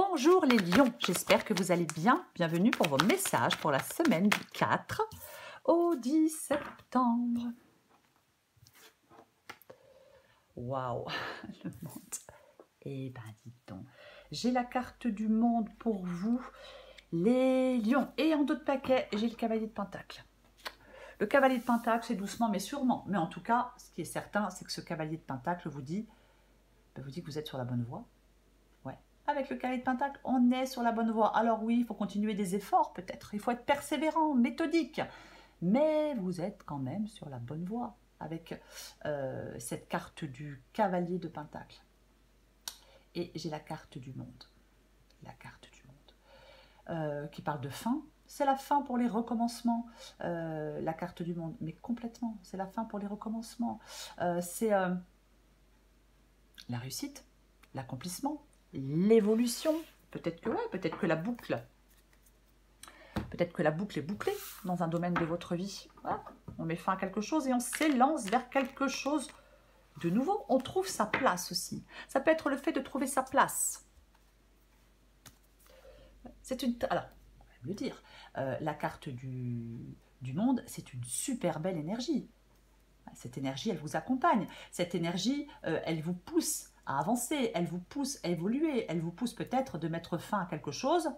Bonjour les lions, j'espère que vous allez bien. Bienvenue pour vos messages pour la semaine du 4 au 10 septembre. Waouh, le monde. Eh ben dites donc, j'ai la carte du monde pour vous, les lions. Et en d'autres paquets, j'ai le cavalier de pentacle. Le cavalier de pentacle, c'est doucement mais sûrement. Mais en tout cas, ce qui est certain, c'est que ce cavalier de pentacle vous dit que vous êtes sur la bonne voie. Ouais. Avec le cavalier de pentacle, on est sur la bonne voie. Alors oui, il faut continuer des efforts peut-être. Il faut être persévérant, méthodique. Mais vous êtes quand même sur la bonne voie avec cette carte du cavalier de pentacle. Et j'ai la carte du monde. La carte du monde. Qui parle de fin. C'est la fin pour les recommencements, la carte du monde. Mais complètement, c'est la fin pour les recommencements. C'est la réussite, l'accomplissement, l'évolution. Peut-être que ouais, peut-être que la boucle est bouclée dans un domaine de votre vie. Voilà. On met fin à quelque chose et on s'élance vers quelque chose de nouveau. On trouve sa place aussi. Ça peut être le fait de trouver sa place. C'est une... Alors, on va me le dire, la carte du monde, c'est une super belle énergie. Cette énergie, elle vous accompagne. Cette énergie, elle vous pousse à avancer, elle vous pousse à évoluer, elle vous pousse peut-être de mettre fin à quelque chose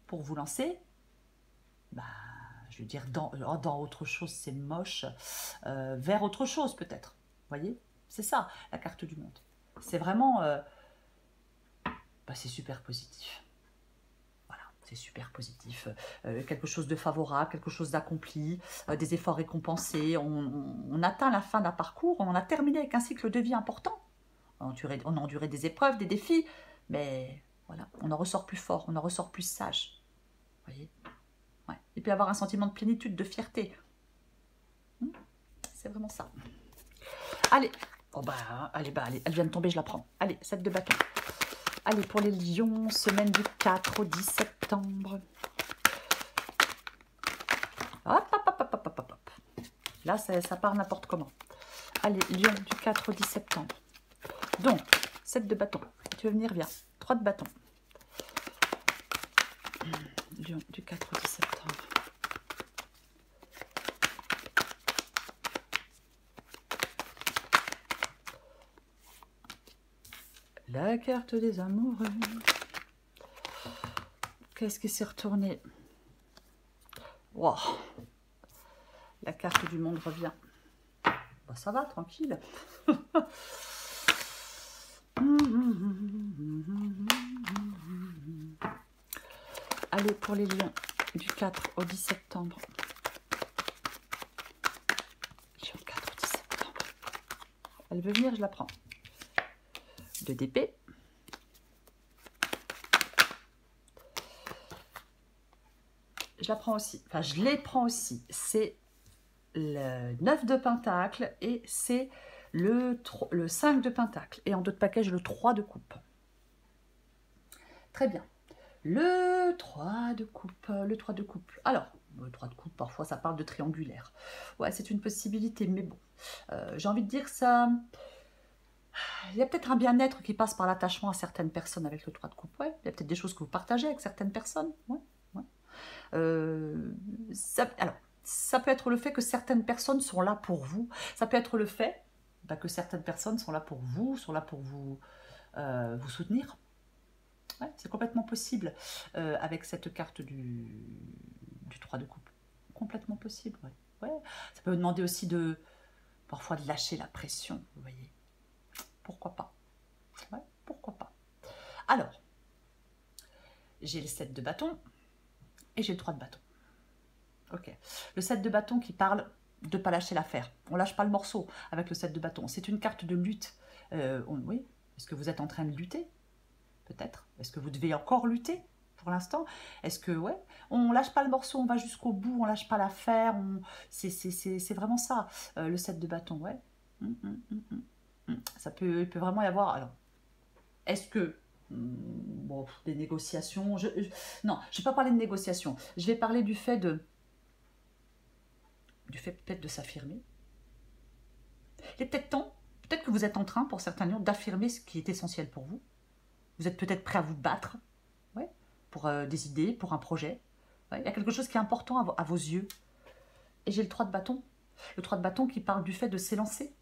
pour vous lancer. Bah, je veux dire, dans autre chose, c'est moche, vers autre chose peut-être. Vous voyez, c'est ça, la carte du monde. C'est vraiment, c'est super positif. Voilà, c'est super positif. Quelque chose de favorable, quelque chose d'accompli, des efforts récompensés. On atteint la fin d'un parcours, on a terminé avec un cycle de vie important. On a enduré des épreuves, des défis, mais voilà, on en ressort plus fort, on en ressort plus sage. Vous voyez. Ouais. Et puis avoir un sentiment de plénitude, de fierté. C'est vraiment ça. Allez, oh allez, elle vient de tomber, je la prends. Allez, 7 de bâton. Allez, pour les lions, semaine du 4 au 10 septembre. Hop, hop, hop, hop, hop, hop, hop. Là, ça part n'importe comment. Allez, lion du 4 au 10 septembre. Donc, 7 de bâton. Tu veux venir, viens. 3 de bâton. Lion du 4 au 10 septembre. La carte des amoureux. Qu'est-ce qui s'est retourné? Wow. La carte du monde revient. Bah, ça va, tranquille. Allez, pour les lions, du 4 au 10 septembre. Lion 4 au 10 septembre. Elle veut venir, je la prends. 2 d'épée. Je la prends aussi. Enfin, je les prends aussi. C'est le 9 de pentacle et c'est le 5 de pentacle. Et en d'autres paquets, j'ai le 3 de coupe. Très bien. Le 3 de coupe. Le 3 de coupe. Alors, le 3 de coupe, parfois, ça parle de triangulaire. Ouais, c'est une possibilité, mais bon. J'ai envie de dire ça... Il y a peut-être un bien-être qui passe par l'attachement à certaines personnes avec le 3 de coupe. Ouais. Il y a peut-être des choses que vous partagez avec certaines personnes. Ouais. Ouais. Alors, ça peut être le fait que certaines personnes sont là pour vous. Ça peut être le fait que certaines personnes sont là pour vous, vous soutenir. Ouais, c'est complètement possible avec cette carte du 3 de coupe. Complètement possible, ouais. Ouais. Ça peut vous demander aussi parfois de lâcher la pression, vous voyez. Pourquoi pas? Ouais, pourquoi pas? Alors, j'ai le 7 de bâton et j'ai le 3 de bâton. Ok. Le 7 de bâton qui parle de ne pas lâcher l'affaire. On ne lâche pas le morceau avec le 7 de bâton. C'est une carte de lutte. Oui. Est-ce que vous êtes en train de lutter? Peut-être. Est-ce que vous devez encore lutter pour l'instant? Est-ce que, ouais, on ne lâche pas le morceau, on va jusqu'au bout, on ne lâche pas l'affaire. C'est vraiment ça, le 7 de bâton, ouais. Il peut vraiment y avoir... Alors, est-ce que... Bon, des négociations... non, je ne vais pas parler de négociations. Je vais parler du fait peut-être de s'affirmer. Il est peut-être temps, peut-être que vous êtes en train, pour certains lions, d'affirmer ce qui est essentiel pour vous. Vous êtes peut-être prêt à vous battre, ouais, pour des idées, pour un projet. Ouais, il y a quelque chose qui est important à vos yeux. Et j'ai le 3 de bâton. Le 3 de bâton qui parle du fait de s'élancer.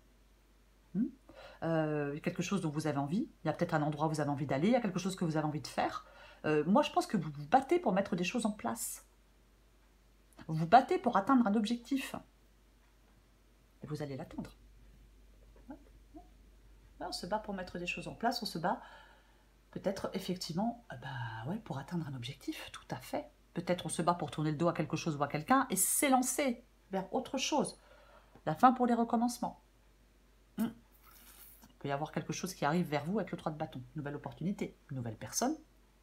Quelque chose dont vous avez envie. Il y a peut-être un endroit où vous avez envie d'aller. Il y a quelque chose que vous avez envie de faire. Moi, je pense que vous vous battez pour mettre des choses en place. Vous vous battez pour atteindre un objectif. Et vous allez l'atteindre. Ouais. Ouais, on se bat pour mettre des choses en place. On se bat peut-être effectivement ouais, pour atteindre un objectif. Tout à fait. Peut-être on se bat pour tourner le dos à quelque chose ou à quelqu'un et s'élancer vers autre chose. La fin pour les recommencements. Il peut y avoir quelque chose qui arrive vers vous avec le 3 de bâton. Une nouvelle opportunité, une nouvelle personne.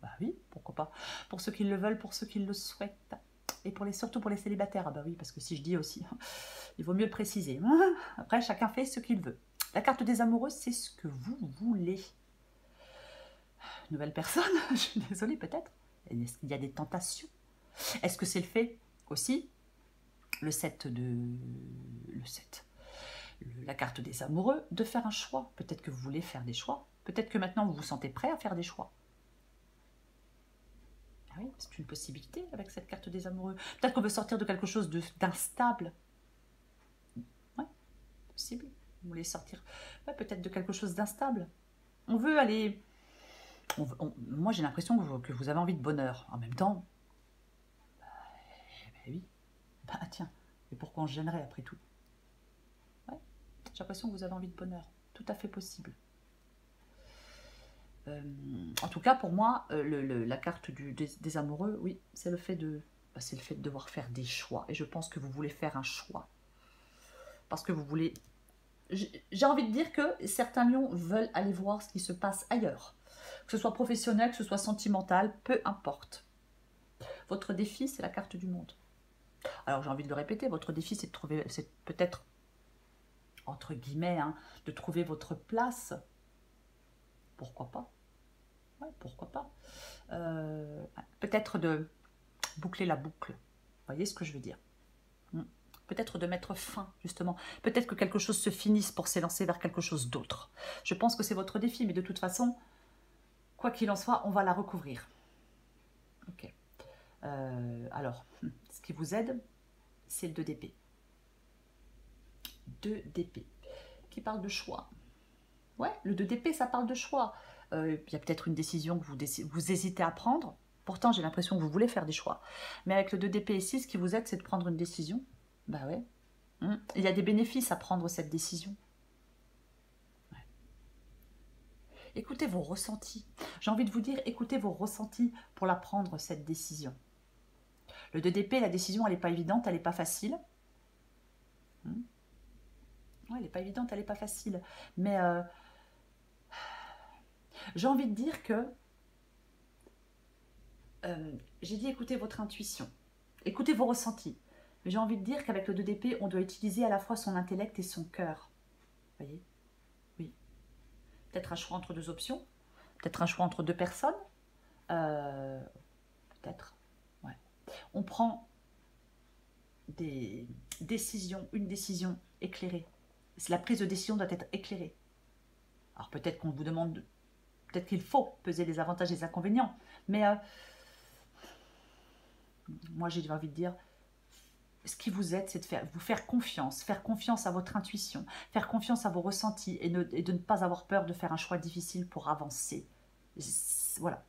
Bah oui, pourquoi pas. Pour ceux qui le veulent, pour ceux qui le souhaitent. Et surtout pour les célibataires. Ah bah oui, parce que si je dis aussi, il vaut mieux le préciser. Après, chacun fait ce qu'il veut. La carte des amoureux, c'est ce que vous voulez. Nouvelle personne, je suis désolée peut-être. Il y a des tentations. Est-ce que c'est le fait aussi le 7, la carte des amoureux, de faire un choix. Peut-être que vous voulez faire des choix. Peut-être que maintenant vous vous sentez prêt à faire des choix. Ah oui, c'est une possibilité avec cette carte des amoureux. Peut-être qu'on veut sortir de quelque chose d'instable. Ouais, possible. Vous voulez sortir peut-être de quelque chose d'instable. On veut aller... moi j'ai l'impression que vous avez envie de bonheur. En même temps, oui. Tiens, et pourquoi on se gênerait après tout? Ouais, j'ai l'impression que vous avez envie de bonheur. Tout à fait possible. En tout cas, pour moi, la carte des amoureux, oui, c'est le fait de devoir faire des choix. Et je pense que vous voulez faire un choix. Parce que vous voulez... J'ai envie de dire que certains lions veulent aller voir ce qui se passe ailleurs. Que ce soit professionnel, que ce soit sentimental, peu importe. Votre défi, c'est la carte du monde. Alors, j'ai envie de le répéter, votre défi, c'est de trouver... C'est peut-être, entre guillemets, de trouver votre place. Pourquoi pas? Ouais, pourquoi pas. Peut-être de boucler la boucle. Vous voyez ce que je veux dire? Peut-être de mettre fin, justement. Peut-être que quelque chose se finisse pour s'élancer vers quelque chose d'autre. Je pense que c'est votre défi, mais de toute façon, quoi qu'il en soit, on va la recouvrir. Ok. Alors, ce qui vous aide, c'est le 2 d'épée. 2 d'épée, qui parle de choix. Ouais, le 2 d'épée, ça parle de choix. Il y a peut-être une décision que vous hésitez à prendre. Pourtant, j'ai l'impression que vous voulez faire des choix. Mais avec le 2 d'épée ici, ce qui vous aide, c'est de prendre une décision. Bah ouais. Il y a des bénéfices à prendre cette décision. Ouais. Écoutez vos ressentis. J'ai envie de vous dire, écoutez vos ressentis pour la prendre, cette décision. Le 2 d'épée, la décision, elle n'est pas évidente, elle n'est pas facile. Ouais, elle n'est pas évidente, elle n'est pas facile. Mais j'ai envie de dire que j'ai dit écoutez votre intuition, écoutez vos ressentis. Mais j'ai envie de dire qu'avec le 2 d'épée, on doit utiliser à la fois son intellect et son cœur. Vous voyez? Oui. Peut-être un choix entre 2 options, peut-être un choix entre 2 personnes. Peut-être. Ouais. On prend des décisions, une décision éclairée. La prise de décision doit être éclairée. Alors peut-être qu'on vous demande, peut-être qu'il faut peser les avantages et les inconvénients, mais moi j'ai envie de dire, ce qui vous aide, c'est de vous faire confiance à votre intuition, faire confiance à vos ressentis et de ne pas avoir peur de faire un choix difficile pour avancer. Voilà.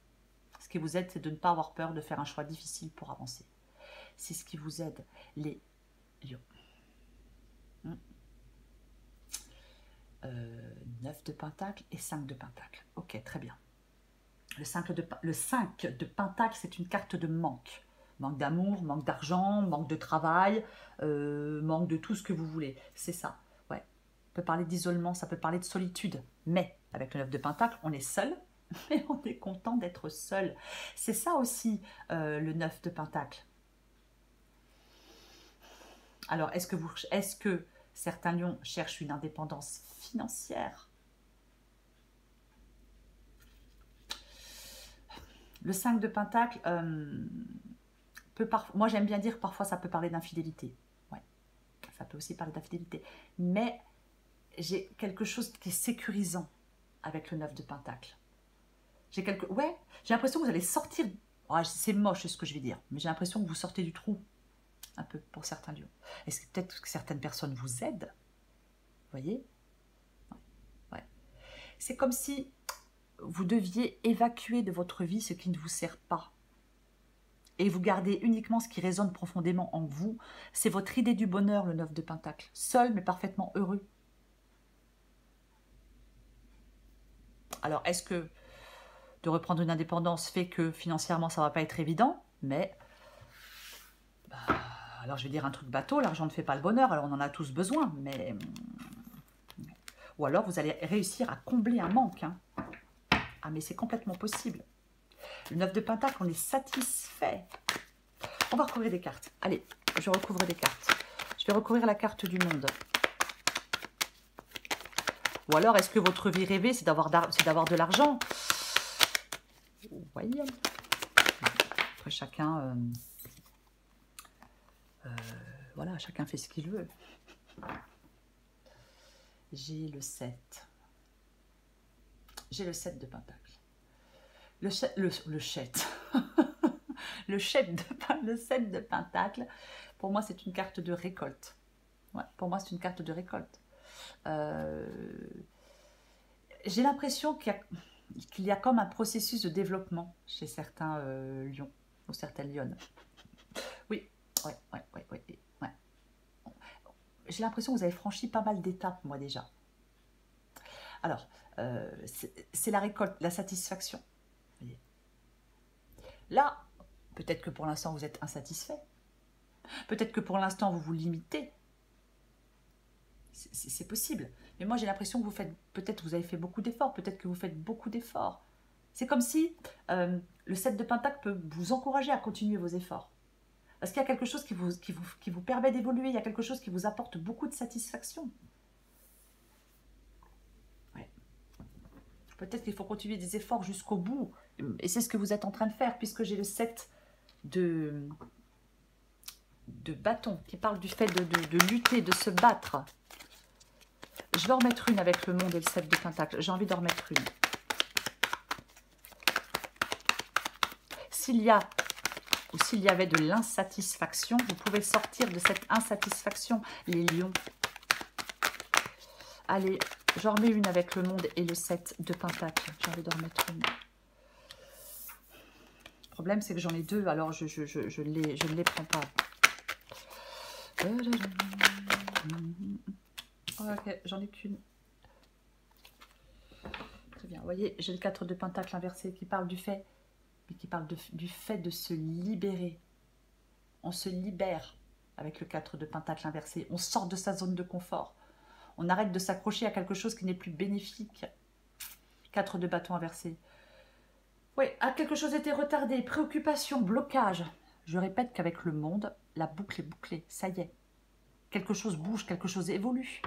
Ce qui vous aide, c'est de ne pas avoir peur de faire un choix difficile pour avancer. C'est ce qui vous aide, les lions. 9 de pentacle et 5 de pentacle. Ok, très bien. Le 5 de pentacle, c'est une carte de manque. Manque d'amour, manque d'argent, manque de travail, manque de tout ce que vous voulez. C'est ça, ouais. Ça peut parler d'isolement, ça peut parler de solitude. Mais, avec le 9 de pentacle, on est seul, mais on est content d'être seul. C'est ça aussi, le 9 de pentacle. Alors, est-ce que certains lions cherchent une indépendance financière? Le 5 de pentacle, moi j'aime bien dire parfois ça peut parler d'infidélité. Ouais, ça peut aussi parler d'infidélité. Mais j'ai quelque chose qui est sécurisant avec le 9 de pentacle. Ouais, j'ai l'impression que vous allez sortir... Oh, c'est moche ce que je vais dire, mais j'ai l'impression que vous sortez du trou, un peu, pour certains lions. Est-ce que peut-être que certaines personnes vous aident? Vous voyez? Ouais. C'est comme si vous deviez évacuer de votre vie ce qui ne vous sert pas. Et vous gardez uniquement ce qui résonne profondément en vous. C'est votre idée du bonheur, le 9 de Pentacle. Seul, mais parfaitement heureux. Alors, est-ce que de reprendre une indépendance fait que financièrement, ça ne va pas être évident? Mais, bah, alors je vais dire un truc bateau, l'argent ne fait pas le bonheur, alors on en a tous besoin. Mais, ou alors, vous allez réussir à combler un manque. Hein. Ah, mais c'est complètement possible. Le 9 de Pentacle, on est satisfait. On va recouvrir des cartes. Allez, je recouvre des cartes. Je vais recouvrir la carte du monde. Ou alors, est-ce que votre vie rêvée, c'est d'avoir de l'argent? Oui. Après, chacun... voilà, chacun fait ce qu'il veut. J'ai le 7. J'ai le 7 de Pentacle. Le 7 de Pentacle, pour moi, c'est une carte de récolte. Ouais, pour moi, c'est une carte de récolte. J'ai l'impression qu'il y a comme un processus de développement chez certains lions ou certaines lionnes. Oui, ouais. J'ai l'impression que vous avez franchi pas mal d'étapes, moi, déjà. Alors, c'est la récolte, la satisfaction. Vous voyez. Là, peut-être que pour l'instant, vous êtes insatisfait. Peut-être que pour l'instant, vous vous limitez. C'est possible. Mais moi, j'ai l'impression que vous faites... Peut-être que vous avez fait beaucoup d'efforts. Peut-être que vous faites beaucoup d'efforts. C'est comme si le 7 de Pentacle peut vous encourager à continuer vos efforts. Parce qu'il y a quelque chose qui vous permet d'évoluer. Il y a quelque chose qui vous apporte beaucoup de satisfaction. Ouais. Peut-être qu'il faut continuer des efforts jusqu'au bout. Et c'est ce que vous êtes en train de faire, puisque j'ai le 7 de bâton qui parle du fait de lutter, de se battre. Je vais en remettre une avec le monde et le 7 de Pentacle. J'ai envie d'en remettre une. S'il y a ou s'il y avait de l'insatisfaction, vous pouvez sortir de cette insatisfaction, les lions. Allez, j'en remets une avec le monde et le 7 de Pentacle. J'ai envie d'en remettre une. Le problème, c'est que j'en ai deux, alors je ne les prends pas. Ok, j'en ai qu'une. Très bien. Vous voyez, j'ai le 4 de Pentacle inversé qui parle du fait, du fait de se libérer. On se libère avec le 4 de Pentacle inversé. On sort de sa zone de confort. On arrête de s'accrocher à quelque chose qui n'est plus bénéfique. 4 de bâton inversé. Oui, quelque chose était retardé. Préoccupation, blocage. Je répète qu'avec le monde, la boucle est bouclée. Ça y est. Quelque chose bouge, quelque chose évolue.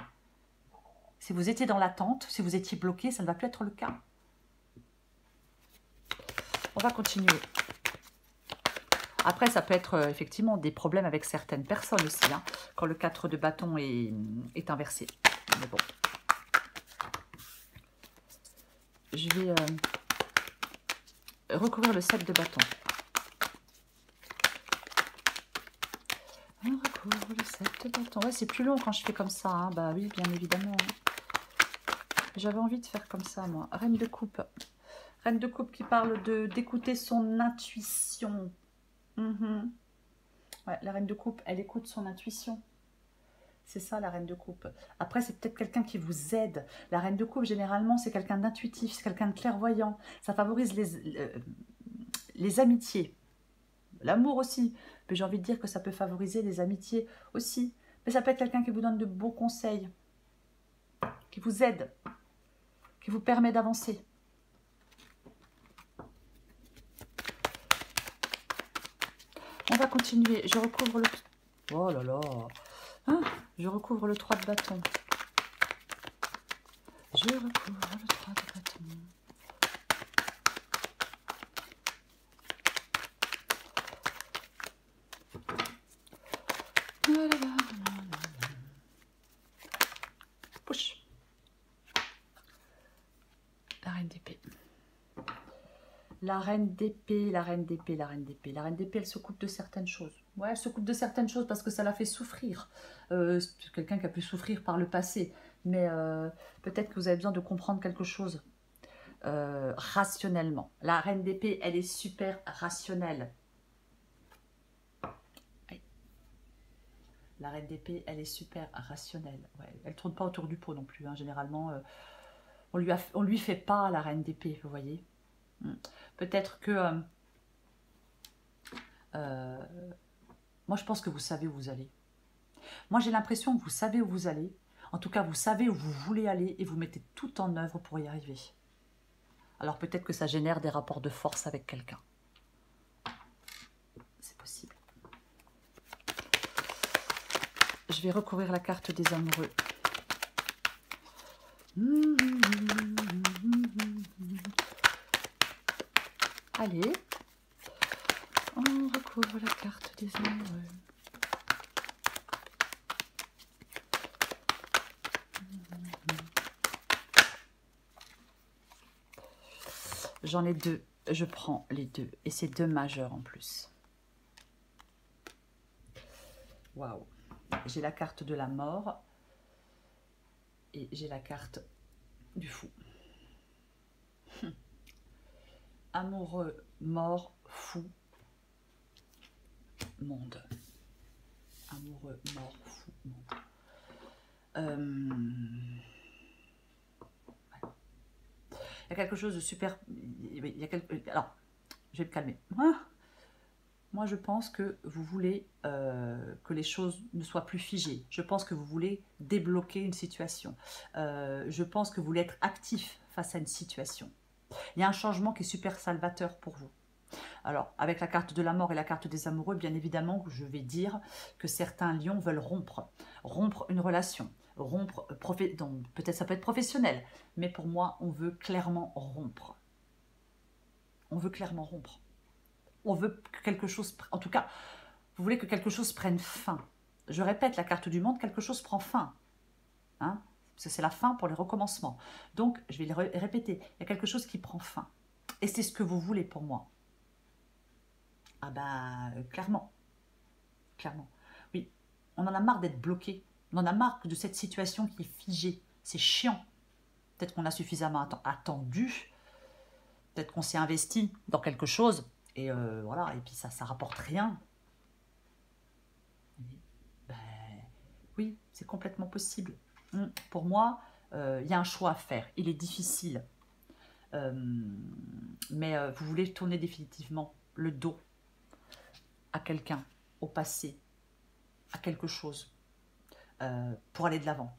Si vous étiez dans l'attente, si vous étiez bloqué, ça ne va plus être le cas. On va continuer. Après, ça peut être effectivement des problèmes avec certaines personnes aussi, hein, quand le 4 de bâton est inversé. Mais bon. Je vais recouvrir le 7 de bâton. On recouvre le 7 de bâton. Ouais, c'est plus long quand je fais comme ça. Hein. Bah oui, bien évidemment. J'avais envie de faire comme ça, moi. Reine de coupe. Reine de coupe qui parle d'écouter son intuition. Ouais, la reine de coupe, elle écoute son intuition. C'est ça, la reine de coupe. Après, c'est peut-être quelqu'un qui vous aide. La reine de coupe, généralement, c'est quelqu'un d'intuitif, c'est quelqu'un de clairvoyant. Ça favorise les amitiés. L'amour aussi. Mais j'ai envie de dire que ça peut favoriser les amitiés aussi. Mais ça peut être quelqu'un qui vous donne de beaux conseils, qui vous aide, qui vous permet d'avancer. On va continuer. Je recouvre le... Oh là là. Hein? Je recouvre le 3 de bâton. Je recouvre le 3 de bâton. Push. La reine d'épée. La reine d'épée, la reine d'épée, la reine d'épée. La reine d'épée, elle se coupe de certaines choses. Ouais, elle se coupe de certaines choses parce que ça la fait souffrir. C'est quelqu'un qui a pu souffrir par le passé. Mais peut-être que vous avez besoin de comprendre quelque chose rationnellement. La reine d'épée, elle est super rationnelle. Oui. La reine d'épée, elle est super rationnelle. Ouais, elle ne tourne pas autour du pot non plus. Hein. Généralement, on lui fait pas la reine d'épée, vous voyez. Peut-être que... moi, je pense que vous savez où vous allez. Moi, j'ai l'impression que vous savez où vous allez. En tout cas, vous savez où vous voulez aller et vous mettez tout en œuvre pour y arriver. Alors peut-être que ça génère des rapports de force avec quelqu'un. C'est possible. Je vais recouvrir la carte des amoureux. Allez. On recouvre la carte des amoureux. J'en ai deux. Je prends les deux. Et c'est deux majeurs en plus. Waouh. J'ai la carte de la mort. Et j'ai la carte du fou. Amoureux, mort, fou, monde. Amoureux, mort, fou, monde. Il y a quelque chose de super... Alors, je vais me calmer. Moi, je pense que vous voulez que les choses ne soient plus figées. Je pense que vous voulez débloquer une situation. Je pense que vous voulez être actif face à une situation. Il y a un changement qui est super salvateur pour vous. Alors, avec la carte de la mort et la carte des amoureux, bien évidemment, je vais dire que certains lions veulent rompre une relation, peut-être ça peut être professionnel, mais pour moi, on veut clairement rompre. On veut clairement rompre. On veut que quelque chose, en tout cas, vous voulez que quelque chose prenne fin. Je répète, la carte du monde, quelque chose prend fin. Hein? Parce que c'est la fin pour les recommencements. Donc, je vais le répéter, il y a quelque chose qui prend fin. Et c'est ce que vous voulez pour moi. Ah bah, clairement. Clairement. Oui, on en a marre d'être bloqué. On en a marre de cette situation qui est figée. C'est chiant. Peut-être qu'on a suffisamment attendu. Peut-être qu'on s'est investi dans quelque chose. Et voilà, et puis ça rapporte rien. Ben, oui, c'est complètement possible. Pour moi, il y a un choix à faire. Il est difficile. Mais vous voulez tourner définitivement le dos à quelqu'un, au passé, à quelque chose, pour aller de l'avant.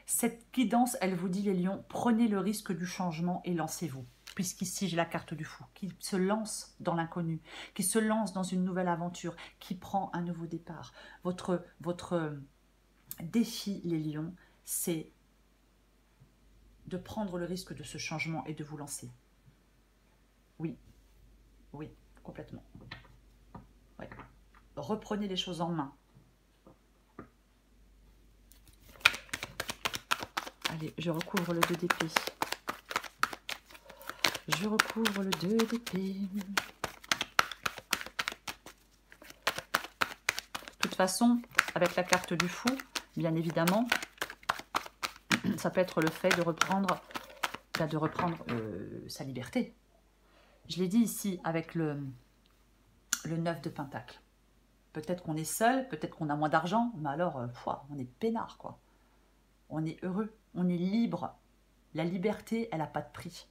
Cette guidance, elle vous dit, les lions, prenez le risque du changement et lancez-vous. Puisqu'ici, j'ai la carte du fou, qui se lance dans l'inconnu, qui se lance dans une nouvelle aventure, qui prend un nouveau départ. Votre défi, les lions, c'est de prendre le risque de ce changement et de vous lancer. Oui, oui, complètement. Ouais. Reprenez les choses en main. Allez, je recouvre le 2 d'épée. Je recouvre le 2 d'épée. De toute façon, avec la carte du fou, bien évidemment, ça peut être le fait de reprendre, sa liberté. Je l'ai dit ici avec le 9 de Pentacle. Peut-être qu'on est seul, peut-être qu'on a moins d'argent, mais alors, on est peinard, quoi. On est heureux, on est libre. La liberté, elle n'a pas de prix.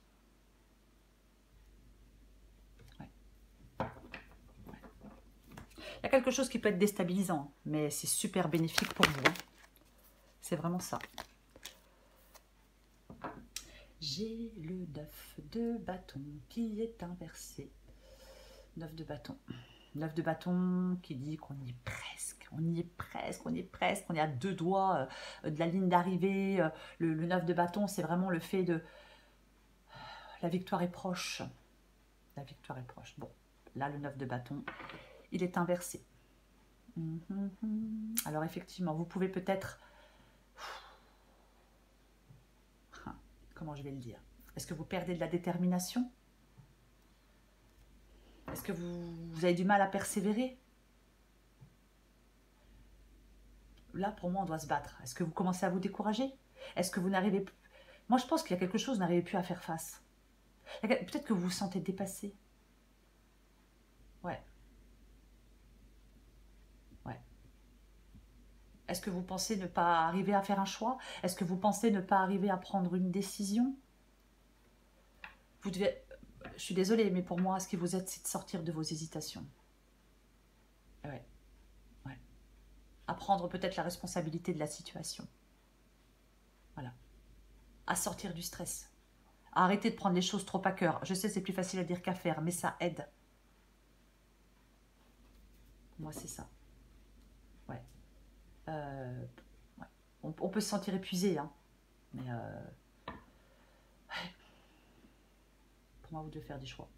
Il y a quelque chose qui peut être déstabilisant, mais c'est super bénéfique pour vous. Hein. C'est vraiment ça. J'ai le 9 de bâton qui est inversé. 9 de bâton. 9 de bâton qui dit qu'on y est presque. On y est presque, on est presque. On est à 2 doigts de la ligne d'arrivée. Le 9 de bâton, c'est vraiment le fait de... La victoire est proche. La victoire est proche. Bon, là, le 9 de bâton, il est inversé. Alors, effectivement, vous pouvez peut-être... Comment je vais le dire? Est-ce que vous perdez de la détermination? Est-ce que vous avez du mal à persévérer? Là, pour moi, on doit se battre. Est-ce que vous commencez à vous décourager? Est-ce que vous n'arrivez plus... Moi, je pense qu'il y a quelque chose, vous n'arrivez plus à faire face. Peut-être que vous vous sentez dépassé. Ouais, ouais. Est-ce que vous pensez ne pas arriver à faire un choix? Est-ce que vous pensez ne pas arriver à prendre une décision? Vous devez... Je suis désolée, mais pour moi, ce qui vous aide, c'est de sortir de vos hésitations. Ouais, ouais. À prendre peut-être la responsabilité de la situation. Voilà. À sortir du stress. À arrêter de prendre les choses trop à cœur. Je sais, c'est plus facile à dire qu'à faire, mais ça aide. Pour moi, c'est ça. Ouais. Ouais. On peut se sentir épuisé, hein. Mais pour moi, vous devez faire des choix.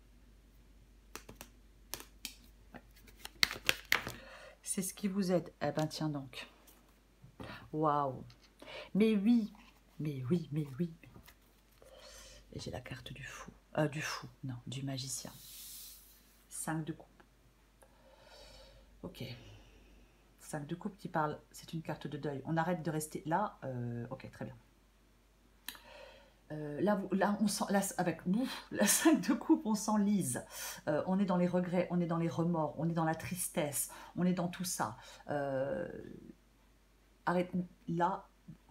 Ouais. C'est ce qui vous aide. Eh ben, tiens donc. Waouh. Mais oui. Mais oui, mais oui. Et j'ai la carte du fou. Non, du magicien. 5 de coupe. Ok. 5 de coupe qui parle, c'est une carte de deuil. On arrête de rester là. Ok, très bien. Là, on sent, là, avec la 5 de coupe, on s'enlise. On est dans les regrets, on est dans les remords, on est dans la tristesse, on est dans tout ça. Là,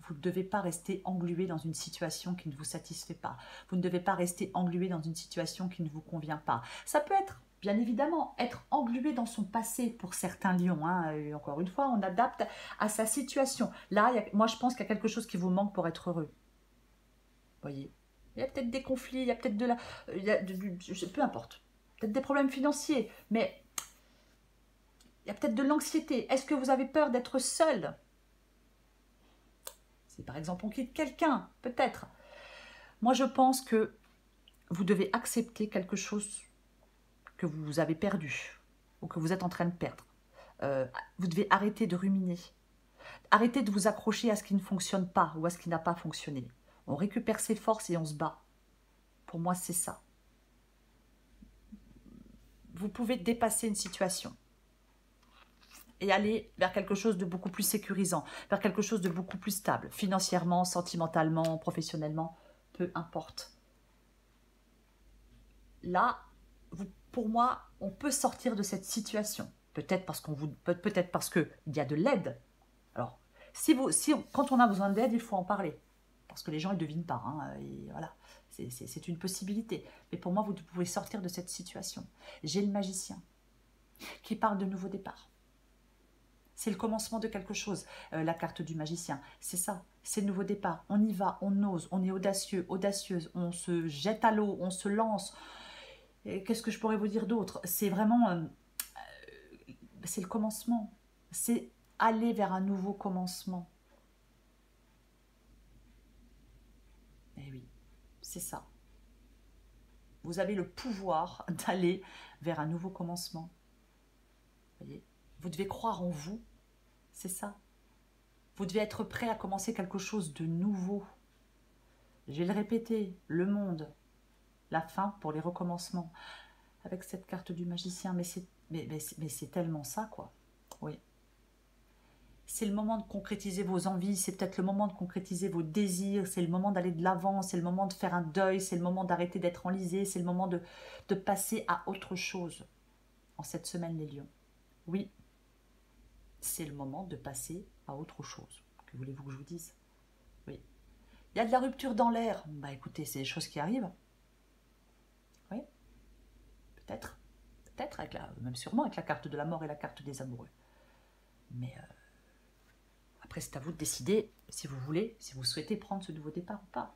vous ne devez pas rester englué dans une situation qui ne vous satisfait pas. Vous ne devez pas rester englué dans une situation qui ne vous convient pas. Ça peut être, bien évidemment, être englué dans son passé pour certains lions. Hein. Et encore une fois, on adapte à sa situation. Là, moi, je pense qu'il y a quelque chose qui vous manque pour être heureux. Voyez, il y a peut-être des conflits, il y a peut-être de la... peu importe. Peut-être des problèmes financiers, mais il y a peut-être de l'anxiété. Est-ce que vous avez peur d'être seul? Si par exemple on quitte quelqu'un, peut-être. Moi, je pense que vous devez accepter quelque chose que vous avez perdu ou que vous êtes en train de perdre. Vous devez arrêter de ruminer. Arrêtez de vous accrocher à ce qui ne fonctionne pas ou à ce qui n'a pas fonctionné. On récupère ses forces et on se bat. Pour moi, c'est ça. Vous pouvez dépasser une situation et aller vers quelque chose de beaucoup plus sécurisant, vers quelque chose de beaucoup plus stable, financièrement, sentimentalement, professionnellement, peu importe. Là, pour moi, on peut sortir de cette situation. Peut-être parce qu'il y a de l'aide. Alors, quand on a besoin d'aide, il faut en parler. Parce que les gens ne devinent pas. Hein, et voilà, c'est une possibilité. Mais pour moi, vous pouvez sortir de cette situation. J'ai le magicien qui parle de nouveau départ. C'est le commencement de quelque chose, la carte du magicien. C'est ça, c'est le nouveau départ. On y va, on ose, on est audacieux, audacieuse, on se jette à l'eau, on se lance. Qu'est-ce que je pourrais vous dire d'autre? C'est vraiment... c'est le commencement. C'est aller vers un nouveau commencement. Eh oui, c'est ça. Vous avez le pouvoir d'aller vers un nouveau commencement. Voyez, vous devez croire en vous. C'est ça. Vous devez être prêt à commencer quelque chose de nouveau. Je vais le répéter, le monde, la fin pour les recommencements. Avec cette carte du magicien, mais c'est tellement ça, quoi. Oui. C'est le moment de concrétiser vos envies, c'est peut-être le moment de concrétiser vos désirs, c'est le moment d'aller de l'avant, c'est le moment de faire un deuil, c'est le moment d'arrêter d'être enlisé, c'est le moment de passer à autre chose en cette semaine, les lions. Oui, c'est le moment de passer à autre chose. Que voulez-vous que je vous dise? Oui. Il y a de la rupture dans l'air. Bah écoutez, c'est des choses qui arrivent. Oui, peut-être. Peut-être, même sûrement avec la carte de la mort et la carte des amoureux. Mais après, c'est à vous de décider si vous voulez, si vous souhaitez prendre ce nouveau départ ou pas.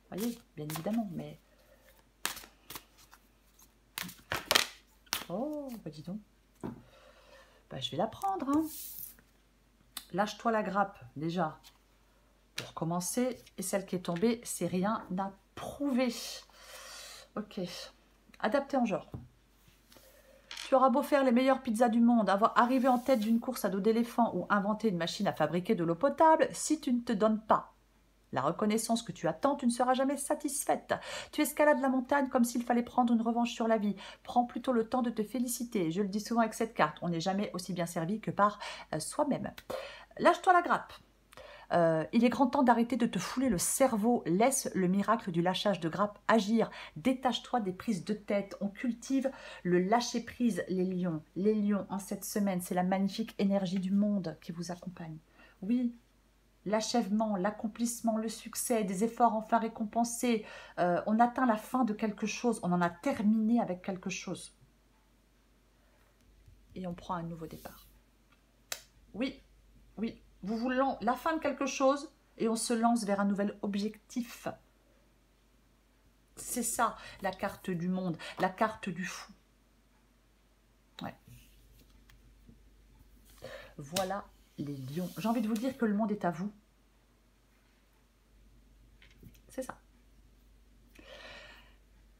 Voyez, bien évidemment, mais... Oh, bah dis donc. Bah, je vais la prendre. Hein. Lâche-toi la grappe, déjà. Pour commencer, et celle qui est tombée, c'est rien à prouver. Ok. Adapté en genre. Tu auras beau faire les meilleures pizzas du monde, avoir arrivé en tête d'une course à dos d'éléphant ou inventer une machine à fabriquer de l'eau potable, si tu ne te donnes pas La reconnaissance que tu attends, tu ne seras jamais satisfaite. Tu escalades la montagne comme s'il fallait prendre une revanche sur la vie. Prends plutôt le temps de te féliciter. Je le dis souvent avec cette carte, on n'est jamais aussi bien servi que par soi-même. Lâche-toi la grappe. Il est grand temps d'arrêter de te fouler le cerveau. Laisse le miracle du lâchage de grappe agir. Détache-toi des prises de tête. On cultive le lâcher-prise, les lions. Les lions, en cette semaine, c'est la magnifique énergie du monde qui vous accompagne. Oui, l'achèvement, l'accomplissement, le succès, des efforts enfin récompensés. On atteint la fin de quelque chose. On en a terminé avec quelque chose. Et on prend un nouveau départ. Oui, oui. Vous voulez la fin de quelque chose et on se lance vers un nouvel objectif. C'est ça, la carte du monde, la carte du fou. Ouais. Voilà les lions. J'ai envie de vous dire que le monde est à vous. C'est ça.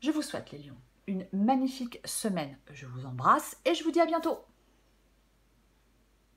Je vous souhaite, les lions, une magnifique semaine. Je vous embrasse et je vous dis à bientôt.